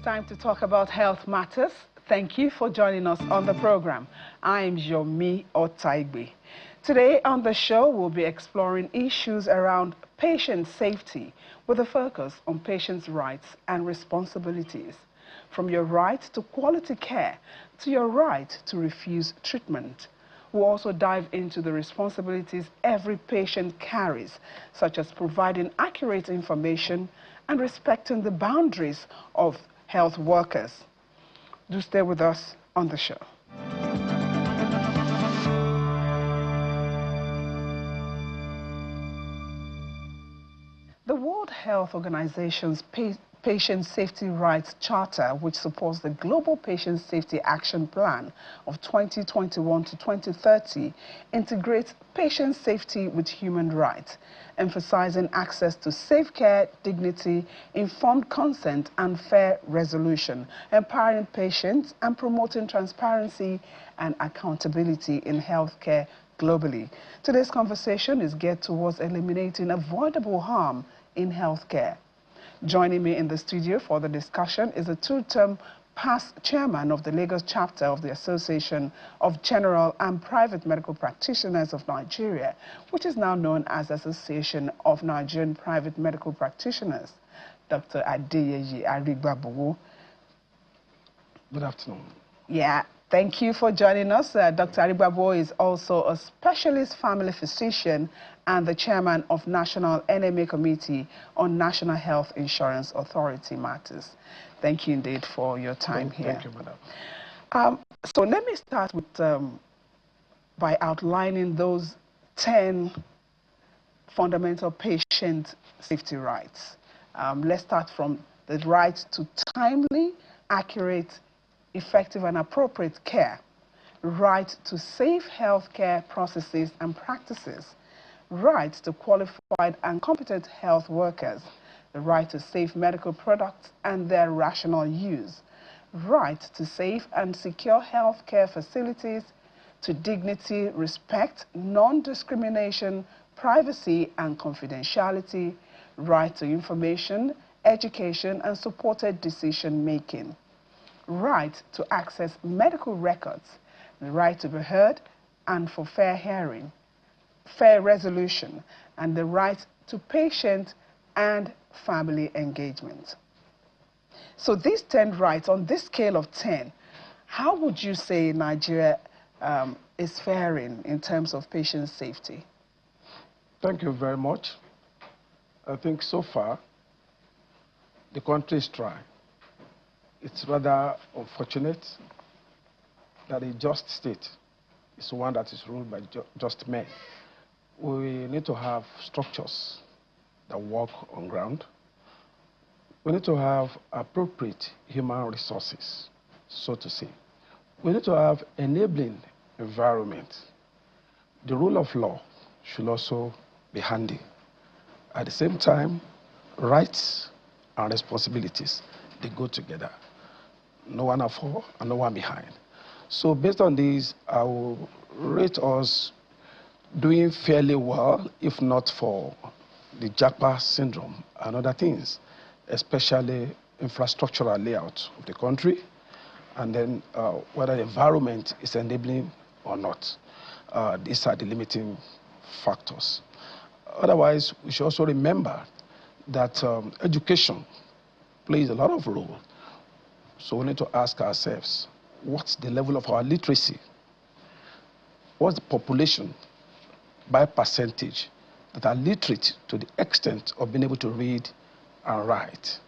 time to talk about health matters. Thank you for joining us on the program. I'm Yomi Otaigbe. Today on the show, we'll be exploring issues around patient safety with a focus on patients' rights and responsibilities. From your right to quality care to your right to refuse treatment. We'll also dive into the responsibilities every patient carries, such as providing accurate information and respecting the boundaries of health workers. Do stay with us on the show. The World Health Organization's Patient Safety Rights Charter, which supports the Global Patient Safety Action Plan of 2021 to 2030, integrates patient safety with human rights, emphasizing access to safe care, dignity, informed consent, and fair resolution, empowering patients and promoting transparency and accountability in healthcare globally. Today's conversation is geared towards eliminating avoidable harm in healthcare. Joining me in the studio for the discussion is a two-term past chairman of the Lagos chapter of the Association of General and Private Medical Practitioners of Nigeria, which is now known as Association of Nigerian Private Medical Practitioners, Dr. Adeyeye Arigbabowo. Good afternoon. Yeah. Thank you for joining us. Dr. Arigbabowo is also a specialist family physician and the chairman of National NMA Committee on National Health Insurance Authority matters. Thank you indeed for your time here. Thank you, madam. So let me start with by outlining those 10 fundamental patient safety rights. Let's start from the right to timely, accurate, effective and appropriate care, right to safe healthcare processes and practices, right to qualified and competent health workers, the right to safe medical products and their rational use, right to safe and secure healthcare facilities, to dignity, respect, non-discrimination, privacy and confidentiality, right to information, education and supported decision-making, right to access medical records, the right to be heard and for fair hearing, fair resolution, and the right to patient and family engagement. So these 10 rights, on this scale of 10, how would you say Nigeria is faring in terms of patient safety? Thank you very much. I think so far, the country is trying. It's rather unfortunate that a just state is one that is ruled by just men. We need to have structures that work on ground. We need to have appropriate human resources, so to say. We need to have enabling environment. The rule of law should also be handy. At the same time, rights and responsibilities, they go together. No one afore and no one behind. So based on this, I will rate us doing fairly well, if not for the JAPA syndrome and other things, especially infrastructural layout of the country, and then whether the environment is enabling or not. These are the limiting factors. Otherwise, we should also remember that education plays a lot of role. So we need to ask ourselves, what's the level of our literacy? What's the population by percentage that are literate to the extent of being able to read and write,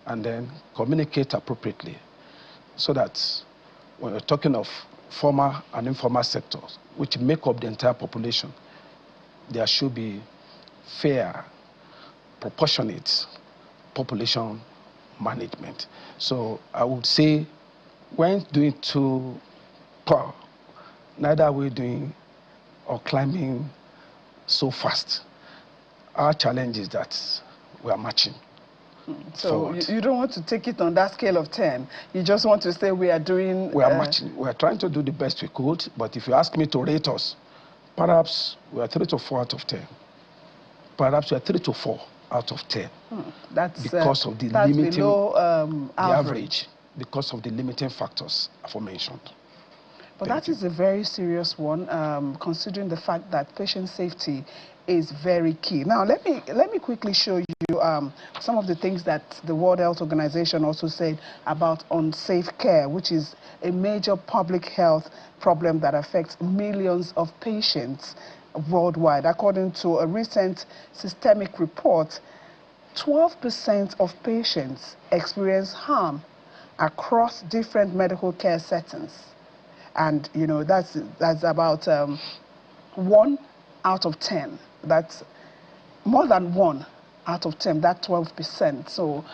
and then communicate appropriately, so that when we're talking of formal and informal sectors, which make up the entire population, there should be fair, proportionate population management. So I would say when doing too poor, neither are we doing or climbing so fast. Our challenge is that we are marching. So you don't want to take it on that scale of 10. You just want to say we are doing... We are marching. We are trying to do the best we could, but if you ask me to rate us, perhaps we are 3 to 4 out of 10. Perhaps we are 3 to 4 out of 10. That's because of the that's limiting below the average. average, because of the limiting factors aforementioned. But that is a very serious one, considering the fact that patient safety is very key. Now, let me quickly show you some of the things that the World Health Organization also said about unsafe care, which is a major public health problem that affects millions of patients worldwide. According to a recent systemic report, 12% of patients experience harm across different medical care settings. And, you know, that's about 1 out of 10. That's more than 1 out of 10, that 12%. So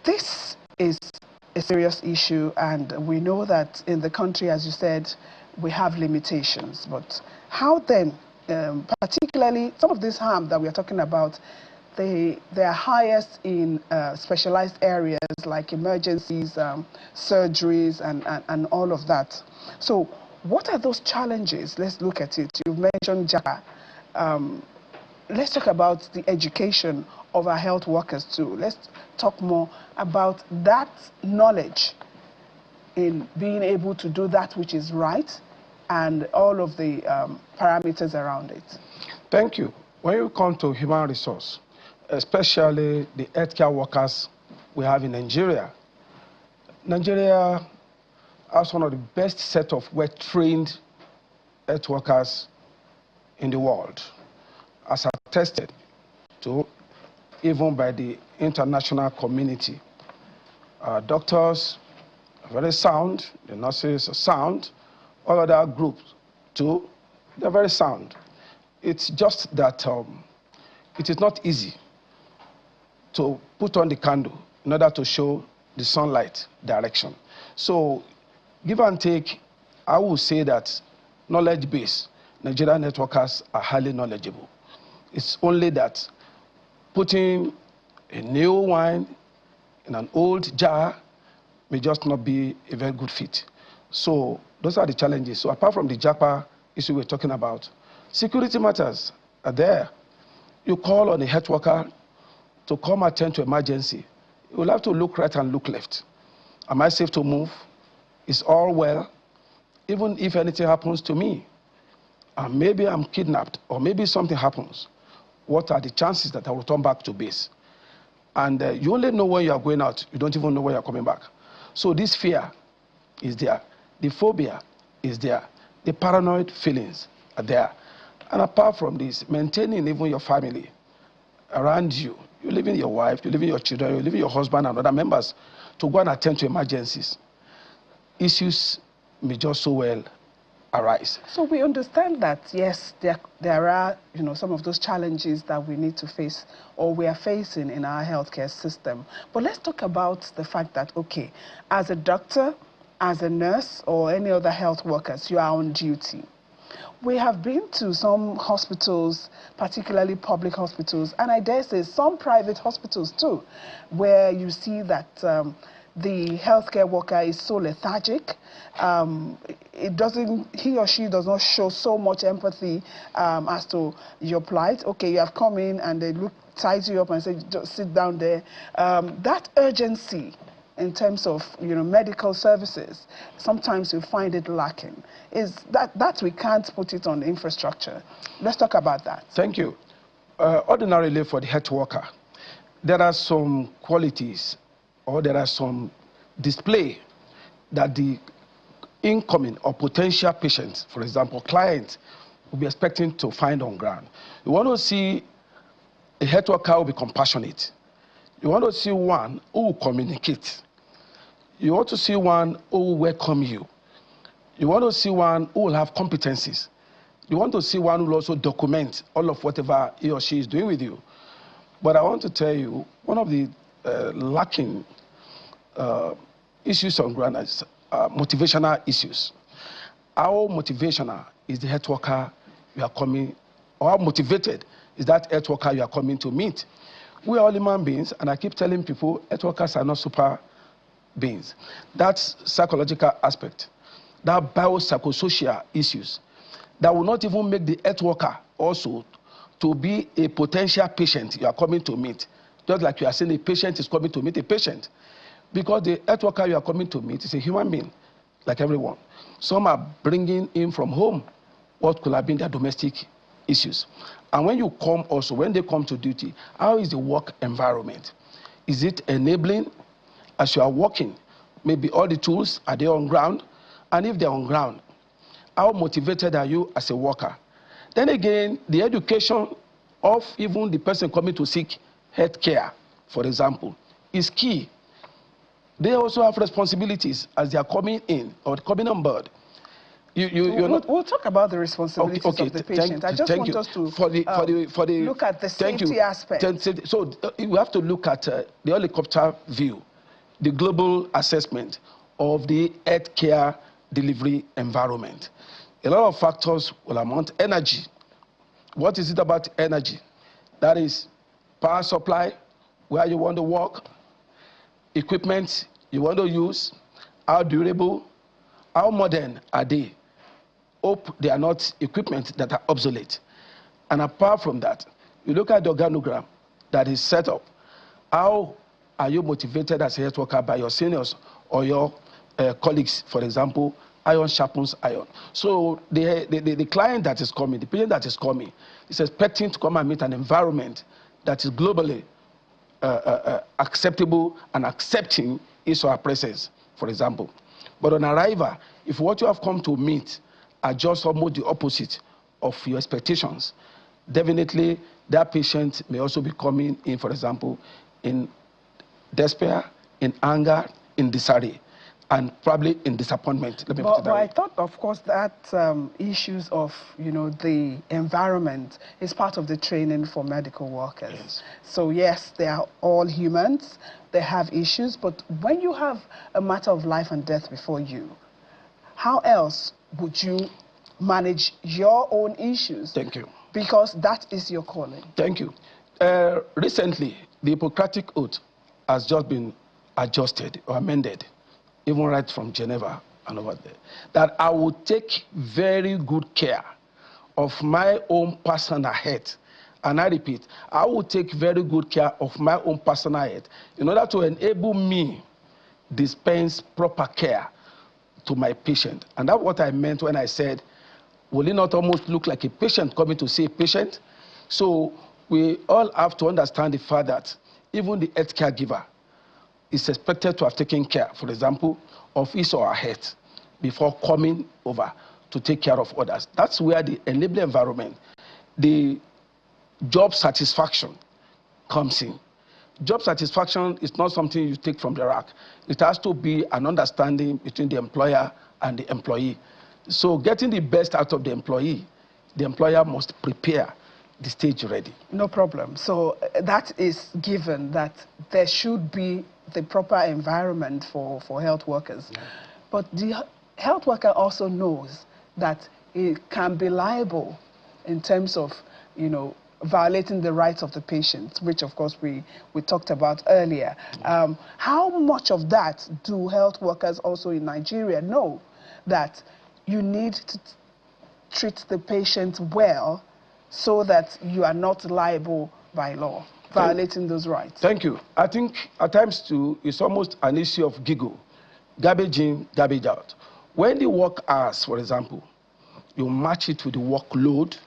this is a serious issue, and we know that in the country, as you said, we have limitations. But how then, particularly some of this harm that we are talking about, they are highest in specialized areas like emergencies, surgeries, and all of that. So what are those challenges? Let's look at it. You mentioned JAPA. Let's talk about the education of our health workers too. Let's talk more about that knowledge in being able to do that which is right and all of the parameters around it. Thank you. When you come to human resource, especially the healthcare workers we have in Nigeria, Nigeria has one of the best set of well-trained health workers in the world, as attested to even by the international community. Doctors are very sound, the nurses are sound, all other groups too, they're very sound. It's just that it is not easy to put on the candle in order to show the sunlight direction. So, give and take, I will say that knowledge base, Nigerian networkers are highly knowledgeable. It's only that putting a new wine in an old jar may just not be a very good fit. So those are the challenges. So apart from the JAPA issue we're talking about, security matters are there. You call on a health worker to come attend to emergency. You will have to look right and look left. Am I safe to move? Is all well? Even if anything happens to me, and maybe I'm kidnapped, or maybe something happens, what are the chances that I will turn back to base? And you only know when you are going out. You don't even know when you're coming back. So this fear is there. The phobia is there. The paranoid feelings are there. And apart from this, maintaining even your family around you, you're leaving your wife, you're leaving your children, you're leaving your husband and other members to go and attend to emergencies. Issues may just so well arise. So we understand that, yes, there are, you know, some of those challenges that we need to face or we are facing in our healthcare system. But let's talk about the fact that, okay, as a doctor, as a nurse, or any other health workers, you are on duty. We have been to some hospitals, particularly public hospitals, and I dare say some private hospitals too, where you see that the healthcare worker is so lethargic. He or she does not show so much empathy as to your plight. Okay, you have come in and they ties you up and say, just sit down there. That urgency in terms of, you know, medical services, sometimes you find it lacking. Is that we can't put it on infrastructure. Let's talk about that. Thank you. Ordinarily for the health worker, there are some qualities or there are some display that the incoming or potential patients, for example, clients, will be expecting to find on ground. You want to see a health worker who will be compassionate. You want to see one who will communicate. You want to see one who will welcome you. You want to see one who will have competencies. You want to see one who will also document all of whatever he or she is doing with you. But I want to tell you, one of the lacking issues on ground is motivational issues. How motivational is the health worker you are coming, or how motivated is that health worker you are coming to meet? We are all human beings, and I keep telling people health workers are not super beings. That's psychological aspect, that biopsychosocial issues that will not even make the health worker also to be a potential patient you are coming to meet, just like you are saying a patient is coming to meet a patient. Because the health worker you are coming to meet is a human being, like everyone. Some are bringing in from home what could have been their domestic issues. And when you come also, when they come to duty, how is the work environment? Is it enabling as you are working? Maybe all the tools, are they on ground? And if they're on ground, how motivated are you as a worker? Then again, the education of even the person coming to seek health care, for example, is key. They also have responsibilities as they are coming in or coming on board. We'll talk about the responsibilities of the patient. I just want us to look at the safety aspect. So we have to look at the helicopter view, the global assessment of the healthcare delivery environment. A lot of factors will amount. Energy. What is it about energy? That is power supply, where you want to work, equipment you want to use, how durable, how modern are they? Hope they are not equipment that are obsolete. And apart from that, you look at the organogram that is set up. How are you motivated as a health worker by your seniors or your colleagues? For example, iron sharpens iron. So the client that is coming, the patient that is coming, is expecting to come and meet an environment that is globally acceptable and accepting his or her presence, for example. But on arrival, if what you have come to meet are just almost the opposite of your expectations, definitely that patient may also be coming in, for example, in despair, in anger, in disarray, and probably in disappointment. Let me put it that way. I thought, of course, that issues of, the environment is part of the training for medical workers. Yes. So yes, they are all humans. They have issues, but when you have a matter of life and death before you, how else would you manage your own issues? Thank you. Because that is your calling. Thank you. Recently, the Hippocratic Oath has just been adjusted or amended, even right from Geneva and over there, that I will take very good care of my own personal health. And I repeat, I will take very good care of my own personal health in order to enable me dispense proper care to my patient. And that's what I meant when I said, will it not almost look like a patient coming to see a patient? So we all have to understand the fact that even the health caregiver is expected to have taken care, for example, of his or her health before coming over to take care of others. That's where the enabling environment, the job satisfaction comes in. Job satisfaction is not something you take from the rack. It has to be an understanding between the employer and the employee. So getting the best out of the employer must prepare the stage ready. No problem. So that is given that there should be the proper environment for health workers. Yeah. But the health worker also knows that it can be liable in terms of, violating the rights of the patient, which of course we talked about earlier. How much of that do health workers also in Nigeria know, that you need to treat the patient well so that you are not liable by law, violating those rights? Thank you. I think at times too, it's almost an issue of giggle. Garbage in, garbage out. When the work hours, for example, you match it with the workload,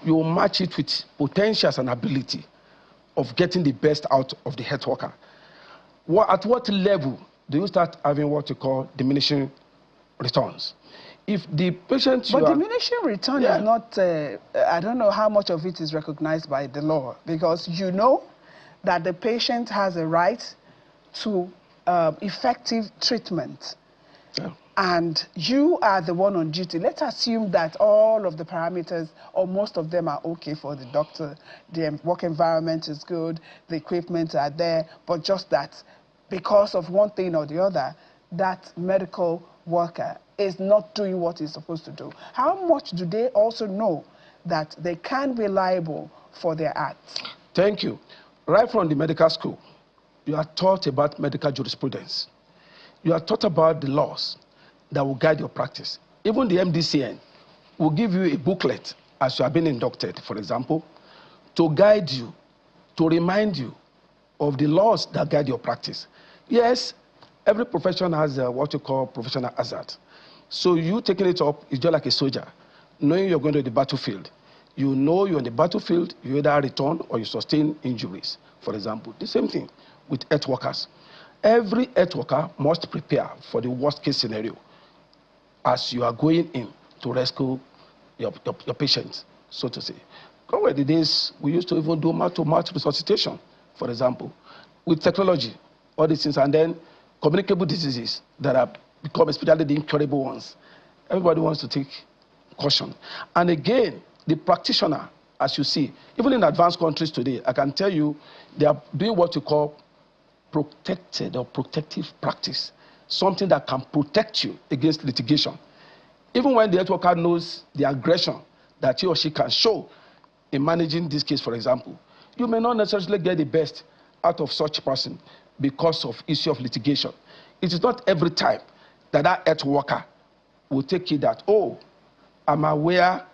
you match it with potentials and ability of getting the best out of the health worker. At what level do you start having what you call diminishing returns? If the patient... But diminishing return is not, I don't know how much of it is recognized by the law, because you know that the patient has a right to effective treatment. Yeah. And you are the one on duty. Let's assume that all of the parameters, or most of them, are okay for the doctor. The work environment is good, the equipment are there, but just that because of one thing or the other, that medical worker is not doing what he's supposed to do. How much do they also know that they can be liable for their acts? Thank you. Right from the medical school, you are taught about medical jurisprudence. You are taught about the laws that will guide your practice. Even the MDCN will give you a booklet as you are being inducted, for example, to guide you, to remind you of the laws that guide your practice. Yes, every profession has what you call professional hazard. So you taking it up is just like a soldier, knowing you're going to the battlefield. You know you're on the battlefield, you either return or you sustain injuries, for example. The same thing with health workers. Every health worker must prepare for the worst case scenario as you are going in to rescue your patients, so to say. Gone were the days we used to even do mouth-to-mouth resuscitation, for example. With technology, all these things, and then communicable diseases that have become especially the incurable ones. Everybody wants to take caution. And again, the practitioner, as you see, even in advanced countries today, I can tell you, they are doing what you call protected or protective practice, something that can protect you against litigation. Even when the health worker knows the aggression that he or she can show in managing this case, for example, you may not necessarily get the best out of such a person because of issue of litigation. It is not every time that that health worker will take it that, oh, I'm aware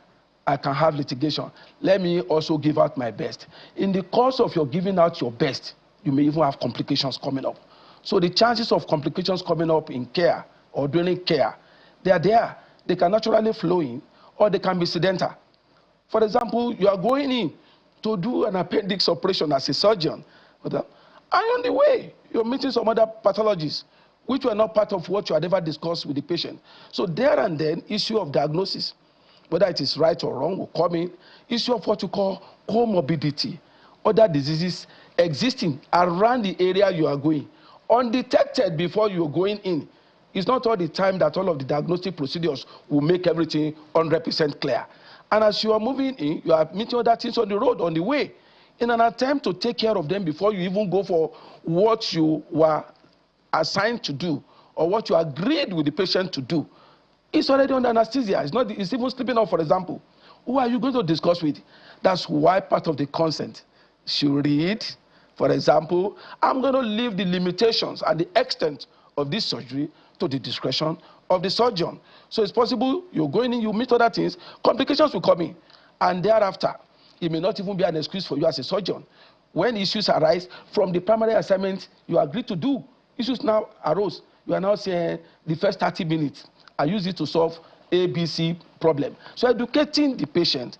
I can have litigation. Let me also give out my best. In the course of your giving out your best, you may even have complications coming up. So the chances of complications coming up in care or during care, they are there. They can naturally flow in or they can be incidental. For example, you are going in to do an appendix operation as a surgeon, and on the way, you're meeting some other pathologies which were not part of what you had ever discussed with the patient. So there and then, issue of diagnosis, whether it is right or wrong, will come in. Issue of what you call comorbidity, other diseases existing around the area you are going, undetected before you're going in. It's not all the time that all of the diagnostic procedures will make everything 100% clear. And as you are moving in, you are meeting other things on the road, on the way, in an attempt to take care of them before you even go for what you were assigned to do or what you agreed with the patient to do. It's already under anesthesia. It's even sleeping off, for example. Who are you going to discuss with? That's why part of the consent should read, for example, I'm going to leave the limitations and the extent of this surgery to the discretion of the surgeon. So it's possible you're going in, you meet other things, complications will come in. And thereafter, it may not even be an excuse for you as a surgeon. When issues arise from the primary assignment you agreed to do, issues now arose. You are now saying the first 30 minutes, I use it to solve ABC problem. So educating the patient,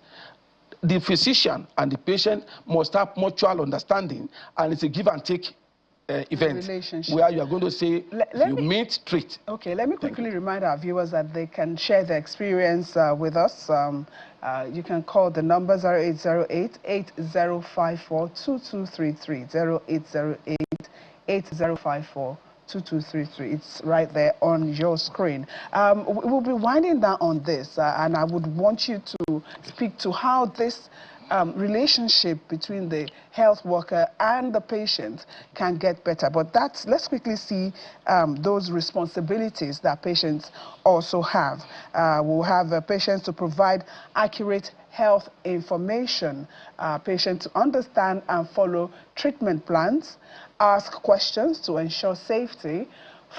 the physician and the patient must have mutual understanding, and it's a give and take event where you are going to say, you meet, treat. Okay, let me quickly remind our viewers that they can share their experience with us. You can call the number 0808-8054-2233, 0808-8054-2233. It's right there on your screen. We'll be winding down on this, and I would want you to speak to how this relationship between the health worker and the patient can get better. But let's quickly see those responsibilities that patients also have. We'll have patients to provide accurate health information, patients to understand and follow treatment plans, ask questions to ensure safety,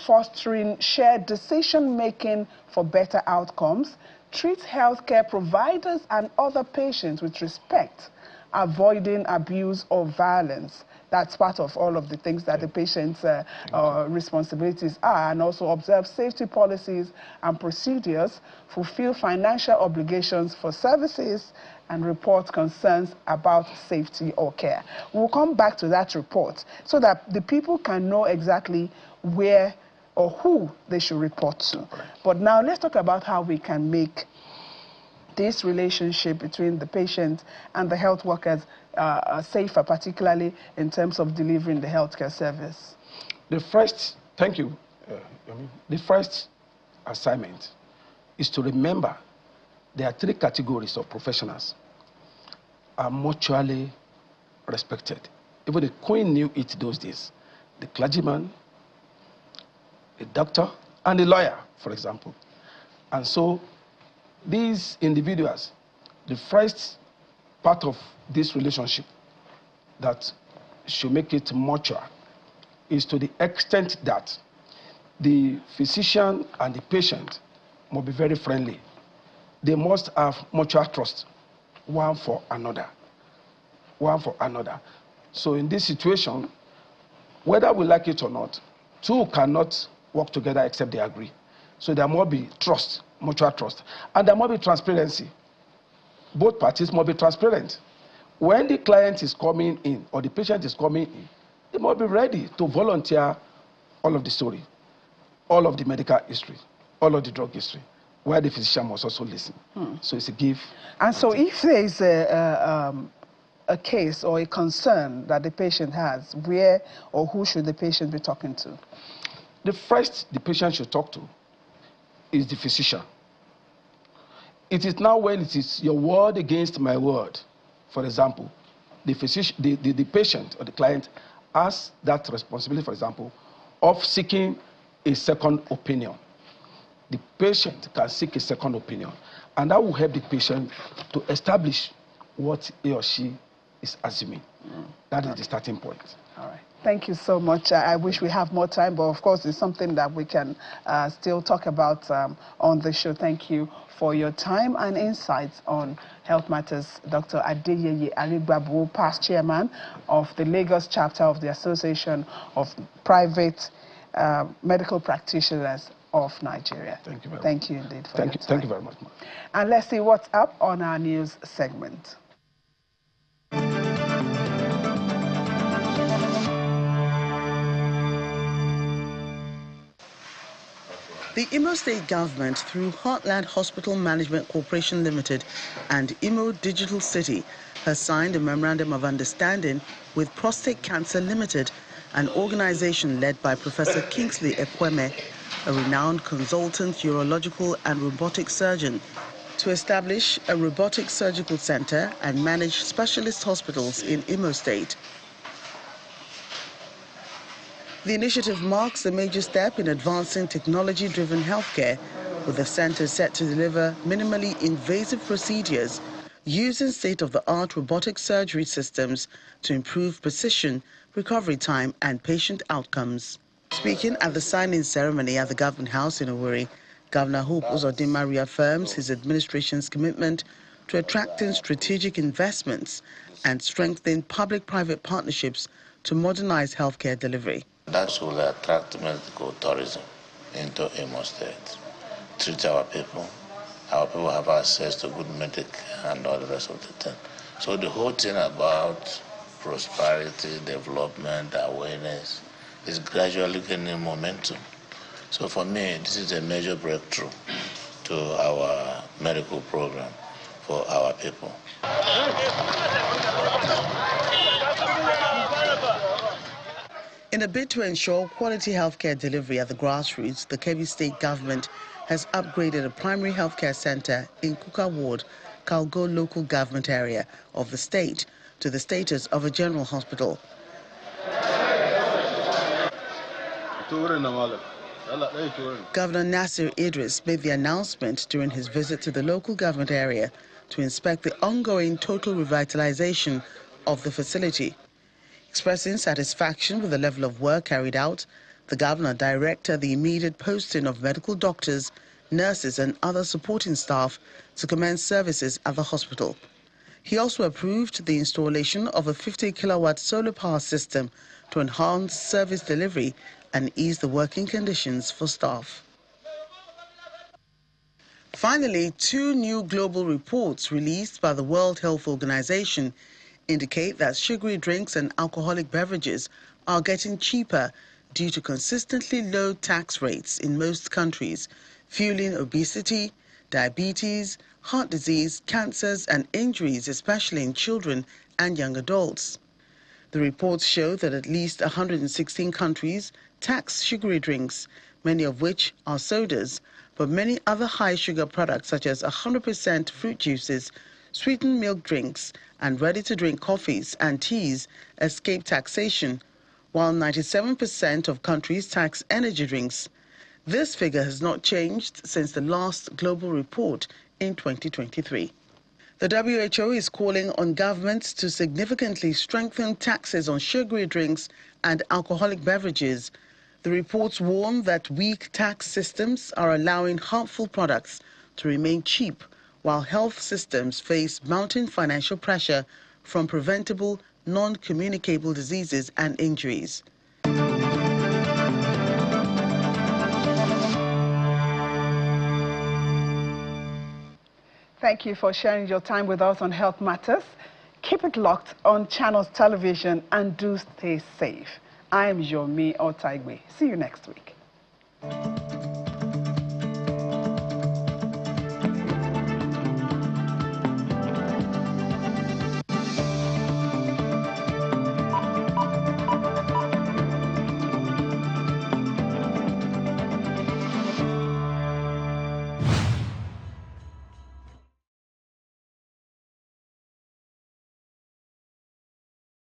fostering shared decision-making for better outcomes, treat healthcare providers and other patients with respect, avoiding abuse or violence. That's part of all of the things that the patient's responsibilities are, and also observe safety policies and procedures, fulfill financial obligations for services, and report concerns about safety or care. We'll come back to that report so that the people can know exactly where or who they should report to. But now let's talk about how we can make this relationship between the patient and the health workers safer, particularly in terms of delivering the healthcare service. The first assignment is to remember there are 3 categories of professionals are mutually respected. Even the Queen knew it those days. The clergyman, a doctor, and a lawyer, for example. And so these individuals, the first part of this relationship that should make it mutual is to the extent that the physician and the patient must be very friendly. They must have mutual trust, one for another. one for another. So in this situation, whether we like it or not, two cannot work together except they agree. So there must be trust, mutual trust. And there must be transparency. Both parties must be transparent. When the client is coming in or the patient is coming in, they must be ready to volunteer all of the story, all of the medical history, all of the drug history, where the physician must also listen. So it's a give. And so if there is a case or a concern that the patient has, where or who should the patient be talking to? The first the patient should talk to is the physician. It is now when it is your word against my word. For example, the physician, the patient or the client has that responsibility, for example, of seeking a second opinion. The patient can seek a second opinion, and that will help the patient to establish what he or she is assuming. That is the starting point. All right. Thank you so much. I wish we have more time, but of course it's something that we can still talk about on the show. Thank you for your time and insights on health matters. Dr. Adeyeye Arigbabu, past chairman of the Lagos chapter of the Association of Private Medical Practitioners of Nigeria. Thank you very much. Thank you indeed for your time. Thank you very much. And let's see what's up on our news segment. The Imo State government, through Heartland Hospital Management Corporation Limited and Imo Digital City, has signed a memorandum of understanding with Prostate Cancer Limited, an organization led by Professor Kingsley Ekweme, a renowned consultant urological and robotic surgeon, to establish a robotic surgical center and manage specialist hospitals in Imo State. The initiative marks a major step in advancing technology-driven healthcare, with the center set to deliver minimally invasive procedures using state-of-the-art robotic surgery systems to improve precision, recovery time, and patient outcomes. Speaking at the signing ceremony at the Government House in Owerri, Governor Hope Uzodinma reaffirms his administration's commitment to attracting strategic investments and strengthening public-private partnerships to modernize healthcare delivery. That will attract medical tourism into Imo State. Treat our people. Our people have access to good medic and all the rest of the thing. So the whole thing about prosperity, development, awareness is gradually gaining momentum. So for me, this is a major breakthrough to our medical program for our people. In a bid to ensure quality healthcare delivery at the grassroots, the Kebbi State government has upgraded a primary healthcare center in Kuka Ward, Kalgo local government area of the state to the status of a general hospital. Governor Nasir Idris made the announcement during his visit to the local government area to inspect the ongoing total revitalization of the facility. Expressing satisfaction with the level of work carried out, the governor directed the immediate posting of medical doctors, nurses and other supporting staff to commence services at the hospital. He also approved the installation of a 50-kilowatt solar power system to enhance service delivery and ease the working conditions for staff. Finally, two new global reports released by the World Health Organization indicate that sugary drinks and alcoholic beverages are getting cheaper due to consistently low tax rates in most countries, fueling obesity, diabetes, heart disease, cancers and injuries, especially in children and young adults. The reports show that at least 116 countries tax sugary drinks, many of which are sodas, but many other high-sugar products such as 100% fruit juices, sweetened milk drinks, and ready-to-drink coffees and teas escape taxation, while 97% of countries tax energy drinks. This figure has not changed since the last global report in 2023. The WHO is calling on governments to significantly strengthen taxes on sugary drinks and alcoholic beverages. The reports warn that weak tax systems are allowing harmful products to remain cheap, while health systems face mounting financial pressure from preventable, non-communicable diseases and injuries. Thank you for sharing your time with us on Health Matters. Keep it locked on Channels Television and do stay safe. I am Yomi Otaigwe. See you next week.